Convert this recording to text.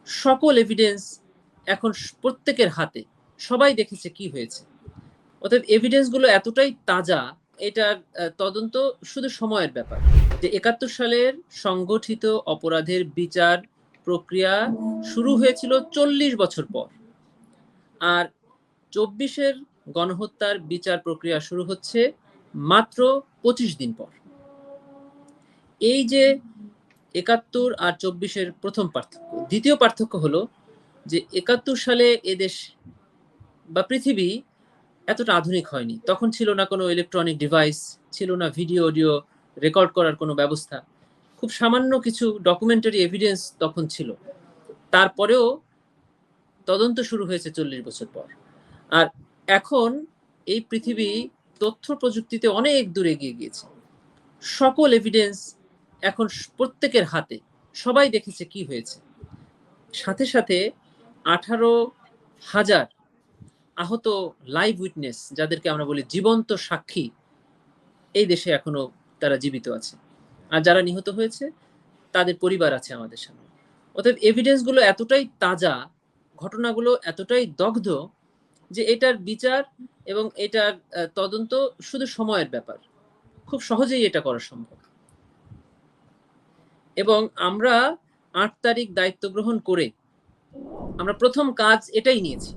সকল এভিডেন্স এখন প্রত্যেকের হাতে, সবাই দেখেছে কি হয়েছে। অতএব এভিডেন্স গুলো এতটাই তাজা, এটার তদন্ত শুধু সময়ের ব্যাপার। যে ৭১ সালের সংগঠিত অপরাধের বিচার প্রক্রিয়া শুরু হয়েছিল ৪০ বছর পর, আর ২৪-এর গণহত্যার বিচার প্রক্রিয়া শুরু হচ্ছে মাত্র ২৫ দিন পর। এই যে ৭১ আর ২৪-এর প্রথম পার্থক্য। দ্বিতীয় পার্থক্য হলো যে ৭১ সালে এদেশ বা পৃথিবী এতটা আধুনিক হয়নি। তখন ছিল না কোনো ইলেকট্রনিক ডিভাইস, ছিল না ভিডিও অডিও রেকর্ড করার কোনো ব্যবস্থা। খুব সামান্য কিছু ডকুমেন্টারি এভিডেন্স তখন ছিল। তারপরেও তদন্ত শুরু হয়েছে ৪০ বছর পর। আর এখন এই পৃথিবী তথ্য প্রযুক্তিতে অনেক দূর এগিয়ে গিয়েছে। সকল এভিডেন্স এখন প্রত্যেকের হাতে, সবাই দেখেছে কি হয়েছে। সাথে সাথে ১৮,০০০ আহত লাইভ উইটনেস, যাদেরকে আমরা বলি জীবন্ত সাক্ষী, এই দেশে এখনো তারা জীবিত আছে। আর যারা নিহত হয়েছে তাদের পরিবার আছে আমাদের সামনে। অতএব এভিডেন্স গুলো এতটাই তাজা, ঘটনাগুলো এতটাই দগ্ধ যে এটার বিচার এবং এটার তদন্ত শুধু সময়ের ব্যাপার। খুব সহজেই এটা করা সম্ভব। এবং আমরা ৮ তারিখ দায়িত্ব গ্রহণ করে আমরা প্রথম কাজ এটাই নিয়েছি।